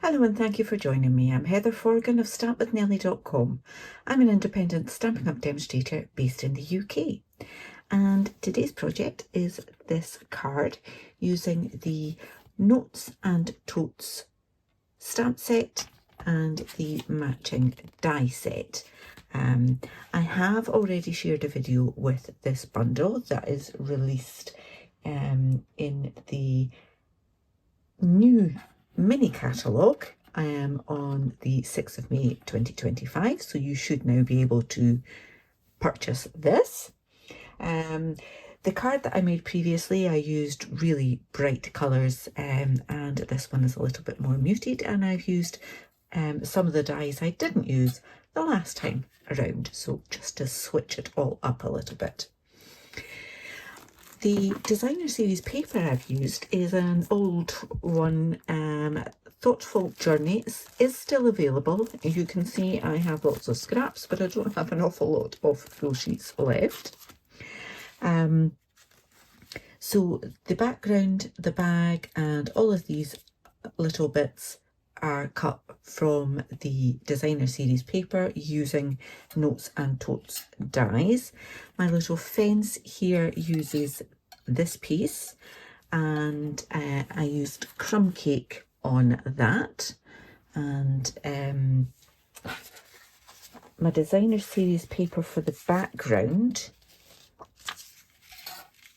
Hello and thank you for joining me. I'm Heather Forgan of stampwithnellie.com. I'm an independent Stampin' Up demonstrator based in the UK. And today's project is this card using the Notes and Totes stamp set and the matching die set. I have already shared a video with this bundle that is released in the new mini catalogue on the 6th of May 2025, so you should now be able to purchase this. The card that I made previously, I used really bright colours, and this one is a little bit more muted, and I've used some of the dies I didn't use the last time around, so just to switch it all up a little bit. The designer series paper I've used is an old one. Thoughtful Journey is still available. As you can see, I have lots of scraps, but I don't have an awful lot of full sheets left. So the background, the bag, and all of these little bits are cut from the designer series paper using Notes and Totes dies. My little fence here uses this piece, and I used crumb cake on that, and my designer series paper for the background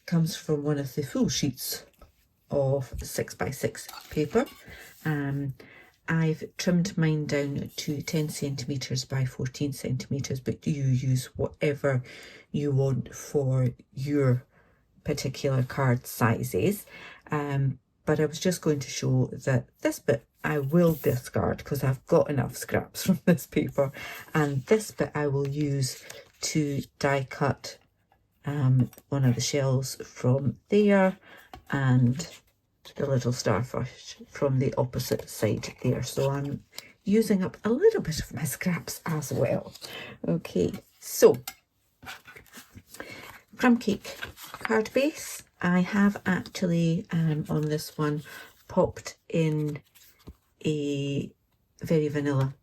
comes from one of the full sheets of 6x6 paper. I've trimmed mine down to 10 centimetres by 14 centimetres, but you use whatever you want for your particular card sizes. But I was just going to show that this bit I will discard because I've got enough scraps from this paper, and this bit I will use to die cut one of the shells from there, and the little starfish from the opposite side there. So I'm using up a little bit of my scraps as well. Okay, so crumb cake card base. I have actually on this one popped in a very vanilla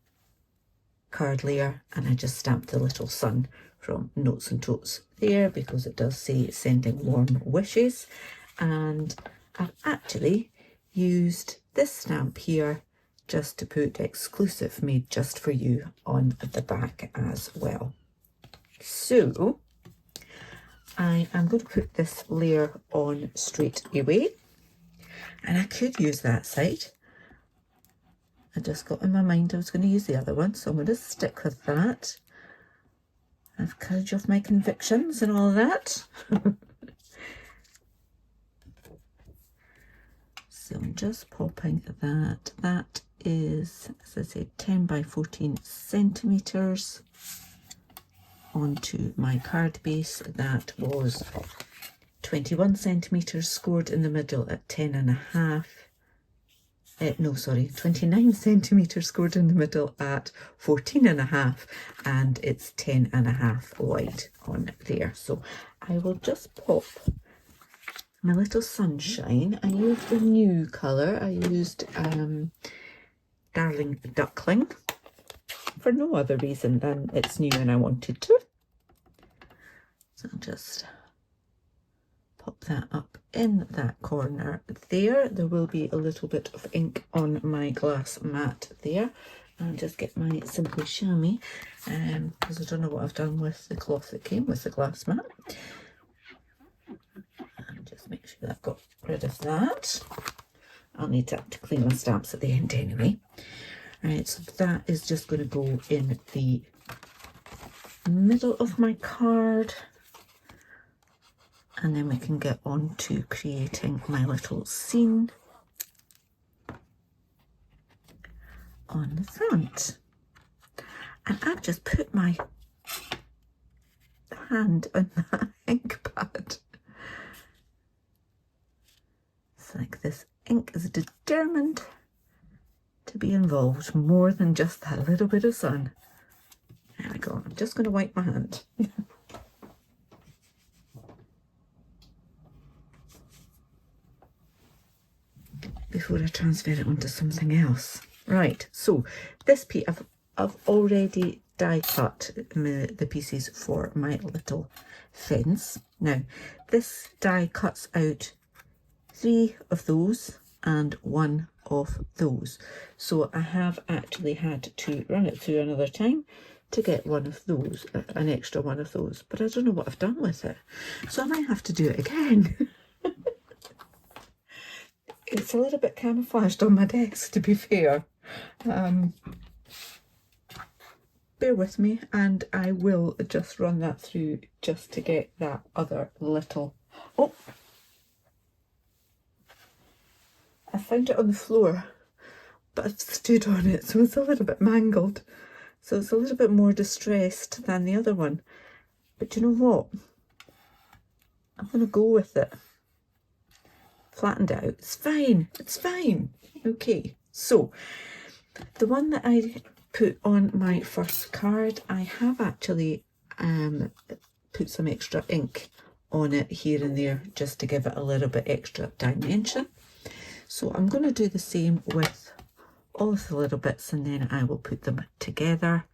card layer, and I just stamped the little sun from Notes and Totes there because it does say sending warm wishes. And I've actually used this stamp here just to put exclusive made just for you on the back as well. So I am going to put this layer on straight away, and I could use that side. I just got in my mind I was going to use the other one, so I'm going to stick with that. I've courage of my convictions and all that. So I'm just popping that. That is, as I said, 10 by 14 centimetres onto my card base. That was 21 centimetres scored in the middle at 10.5. No, sorry, 29 centimetres scored in the middle at 14.5, and it's 10.5 wide on there. So I will just pop my little sunshine. I used a new colour. I used Darling Duckling for no other reason than it's new and I wanted to. So I'll just pop that up in that corner there. There will be a little bit of ink on my glass mat there. I'll just get my Simply Chamois because I don't know what I've done with the cloth that came with the glass mat. And just make sure that I've got rid of that. I'll need that to clean my stamps at the end anyway. Right, so that is just going to go in the middle of my card. And then we can get on to creating my little scene on the front. And I've just put my hand on that ink pad. It's like this ink is determined to be involved more than just that little bit of sun. There we go. I'm just going to wipe my hand. Before I transfer it onto something else. Right, so this piece, I've already die cut the pieces for my little fence. Now, this die cuts out 3 of those and 1 of those. So I have actually had to run it through another time to get 1 of those, an extra 1 of those. But I don't know what I've done with it. So I might have to do it again. It's a little bit camouflaged on my desk, to be fair. Bear with me, and I will just run that through just to get that other little... Oh! I found it on the floor, but I've stood on it, so it's a little bit mangled. So it's a little bit more distressed than the other one. But you know what? I'm going to go with it. Flattened it out. It's fine. It's fine. Okay, so the one that I put on my first card, I have actually put some extra ink on it here and there just to give it a little bit extra dimension. So I'm going to do the same with all of the little bits, and then I will put them together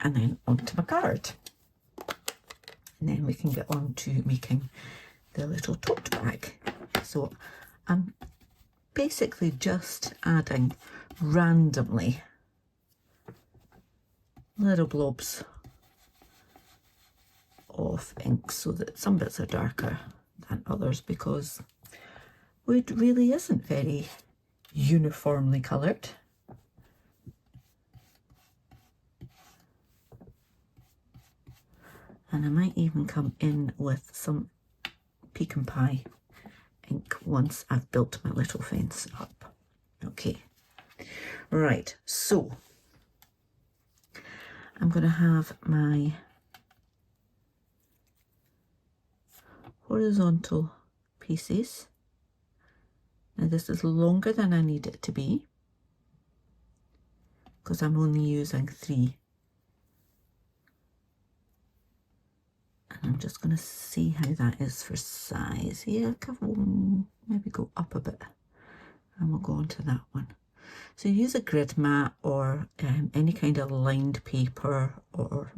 and then onto my card. And then we can get on to making the little tote bag. So I'm basically just adding randomly little blobs of ink so that some bits are darker than others, because wood really isn't very uniformly coloured. And I might even come in with some pecan pie ink once I've built my little fence up. Okay, right, so I'm going to have my horizontal pieces. Now this is longer than I need it to be, because I'm only using 3. And I'm just going to see how that is for size. Yeah, maybe go up a bit, and we'll go on to that one. So use a grid mat or any kind of lined paper or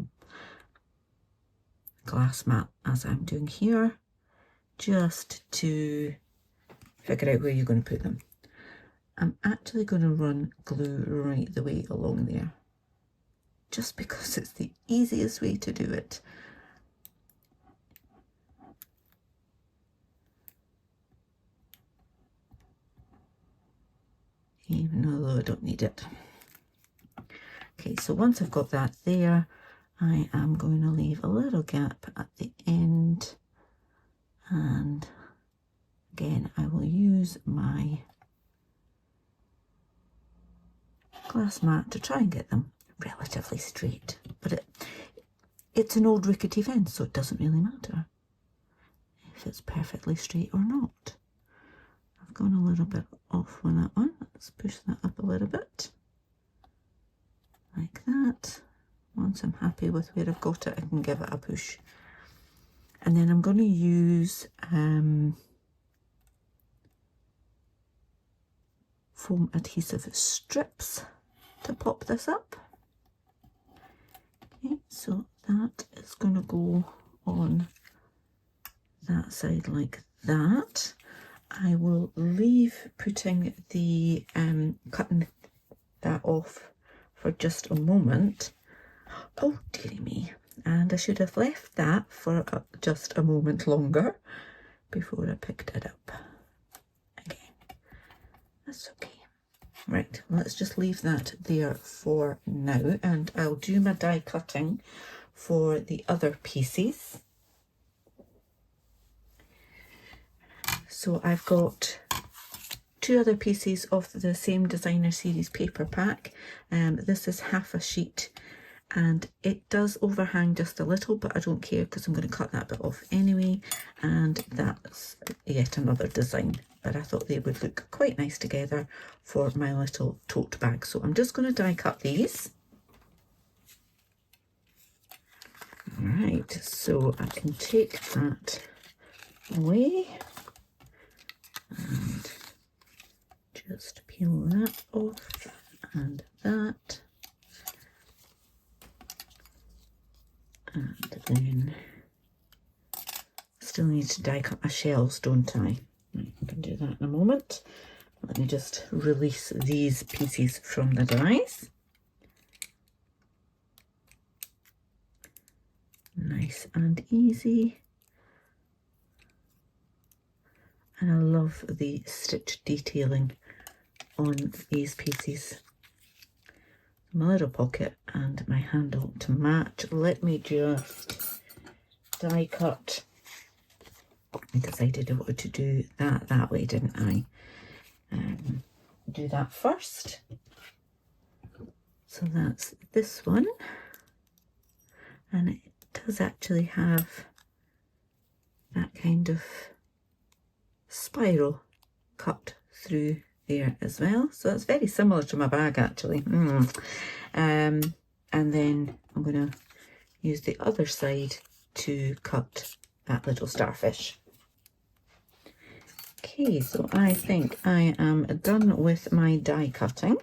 glass mat, as I'm doing here, just to figure out where you're going to put them. I'm actually going to run glue right the way along there, just because it's the easiest way to do it. Even though I don't need it. Okay, so once I've got that there, I am going to leave a little gap at the end, and again I will use my glass mat to try and get them relatively straight, but it's an old rickety fence, so it doesn't really matter if it's perfectly straight or not. I've gone a little bit off with that one. Let's push that up a little bit, like that. Once I'm happy with where I've got it, I can give it a push. And then I'm going to use foam adhesive strips to pop this up. Okay, so that is going to go on that side like that. I will leave putting the cutting that off for just a moment. Oh dearie me, and I should have left that for just a moment longer before I picked it up again. That's okay. Right, let's just leave that there for now, and I'll do my die cutting for the other pieces. So I've got 2 other pieces of the same designer series paper pack. This is half a sheet, and it does overhang just a little, but I don't care because I'm going to cut that bit off anyway. And that's yet another design, but I thought they would look quite nice together for my little tote bag. So I'm just going to die cut these. Right, so I can take that away and just peel peel that off and that. And then still need to die cut my shells, don't I? Right, I can do that in a moment. Let me just release these pieces from the dies. Nice and easy. And I love the stitch detailing on these pieces. My little pocket and my handle to match. Let me just die cut. I decided I wanted to do that way, didn't I? Do that first. So that's this one. And it does actually have that kind of spiral cut through there as well. So it's very similar to my bag actually. And then I'm going to use the other side to cut that little starfish. Okay, so I think I am done with my die cutting.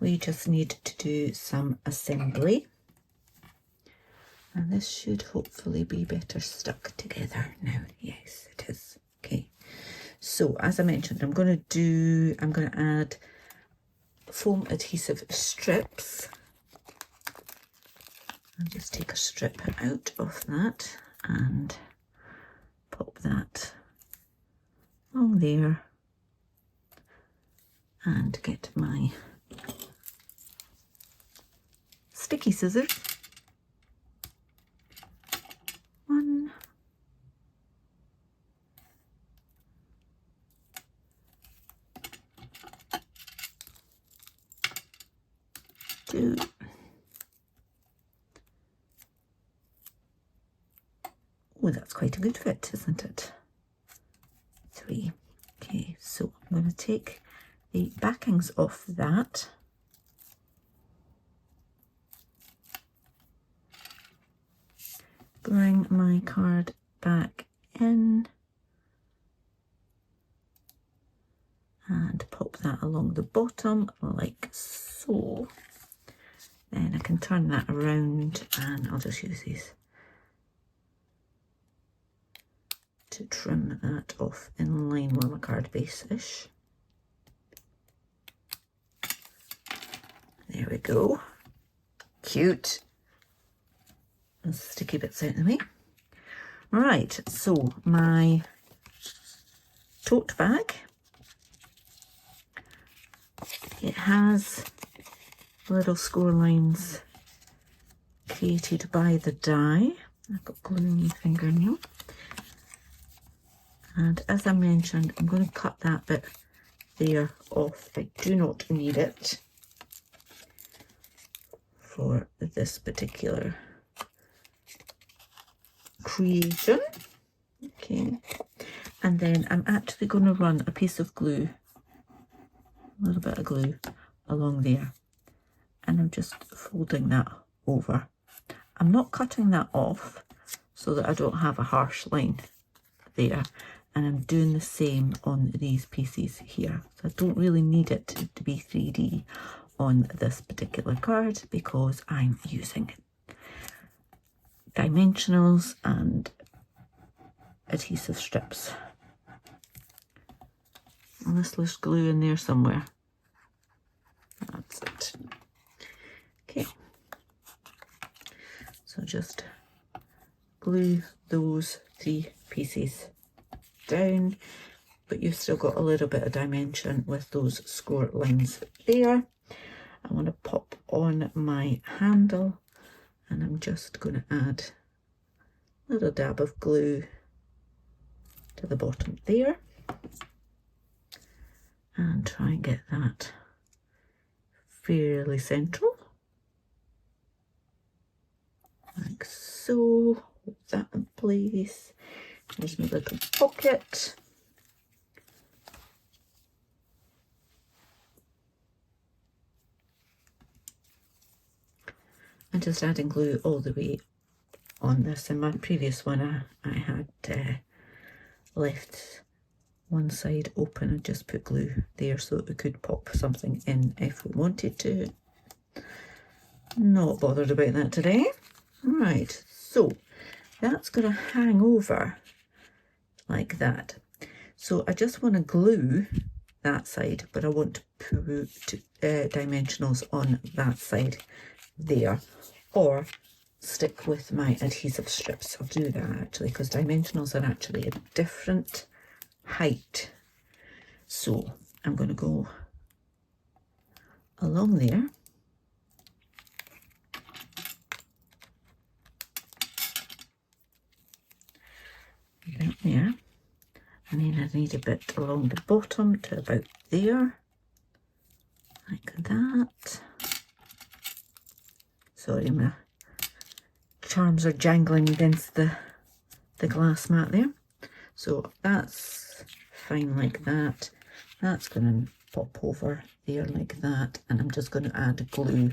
We just need to do some assembly. And this should hopefully be better stuck together now. Yes, it is. Okay. So as I mentioned, I'm going to add foam adhesive strips. I'll just take a strip out of that and pop that along there and get my sticky scissors. One, two, oh, that's quite a good fit, isn't it? Three. Okay, so I'm going to take the backings off that. Bring my card back in and pop that along the bottom like so. Then I can turn that around and I'll just use these to trim that off in line with my card base-ish. There we go. Cute. And sticky bits out of the way. Right, so my tote bag. It has little score lines created by the die. I've got glue on my fingernail. And as I mentioned, I'm going to cut that bit there off. I do not need it for this particular creation. Okay, and then I'm actually going to run a piece of glue, a little bit of glue along there, and I'm just folding that over. I'm not cutting that off so that I don't have a harsh line there, and I'm doing the same on these pieces here. So I don't really need it to be 3D on this particular card because I'm using dimensionals and adhesive strips. Unless there's glue in there somewhere. That's it. Okay. So just glue those three pieces down, but you've still got a little bit of dimension with those score lines there. I want to pop on my handle and I'm just going to add a little dab of glue to the bottom there and try and get that fairly central, like so. Hold that in place. There's my little pocket. And just adding glue all the way on this. In my previous one I had left one side open and just put glue there so that we could pop something in if we wanted to. Not bothered about that today. Right, so that's going to hang over like that. So I just want to glue that side, but I want to put dimensionals on that side there, or stick with my adhesive strips. I'll do that actually, because dimensionals are actually a different height. So I'm going to go along there. Down there. And then I need a bit along the bottom to about there. Like that. Sorry, my charms are jangling against the glass mat there. So that's fine like that. That's going to pop over there like that. And I'm just going to add glue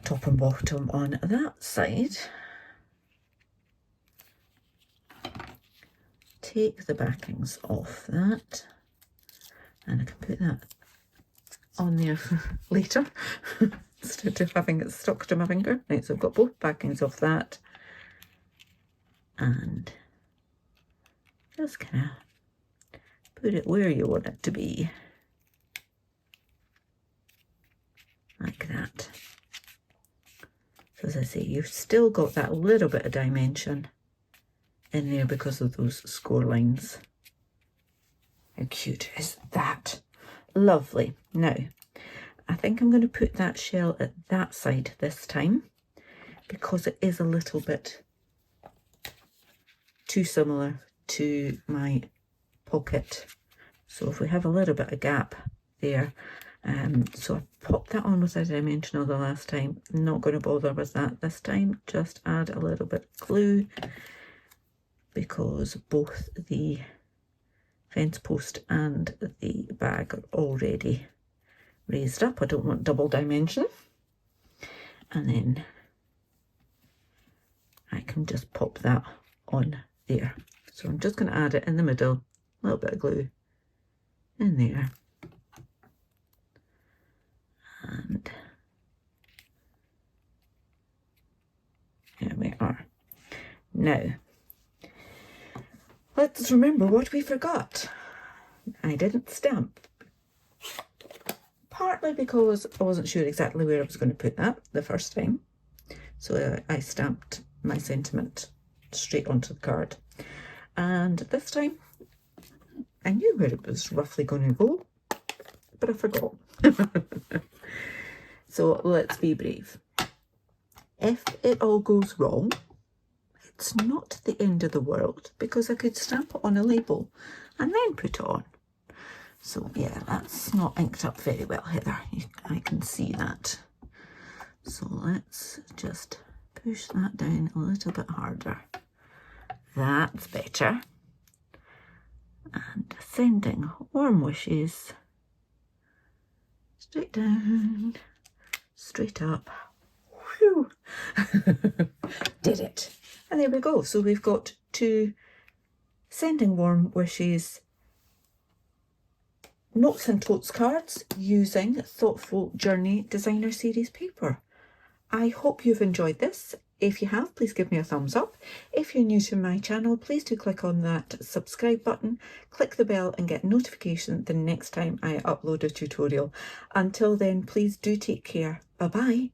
top and bottom on that side. Take the backings off that. And I can put that on there later instead of having it stuck to my finger. Right, so I've got both backings off that. And just kind of put it where you want it to be. Like that. So as I say, you've still got that little bit of dimension in there because of those score lines. How cute is that? Lovely. Now, I think I'm going to put that shell at that side this time because it is a little bit too similar to my pocket. So if we have a little bit of gap there, so I popped that on with a dimensional the last time. Not going to bother with that this time. Just add a little bit of glue because both the fence post and the bag are already raised up. I don't want double dimension. And then I can just pop that on there. So I'm just going to add it in the middle, a little bit of glue in there. And here we are. Now, let's remember what we forgot. I didn't stamp. Partly because I wasn't sure exactly where I was going to put that the first time. So I stamped my sentiment straight onto the card. And this time, I knew where it was roughly going to go, but I forgot. So let's be brave. If it all goes wrong, it's not the end of the world because I could stamp it on a label and then put it on. So yeah, that's not inked up very well, Heather. I can see that. So let's just push that down a little bit harder. That's better. And sending warm wishes. Straight down, straight up. Whew. Did it. And there we go. So we've got two sending warm wishes Notes and Totes cards using Thoughtful Journey Designer Series paper. I hope you've enjoyed this. If you have, please give me a thumbs up. If you're new to my channel, please do click on that subscribe button, click the bell and get notification the next time I upload a tutorial. Until then, please do take care. Bye-bye.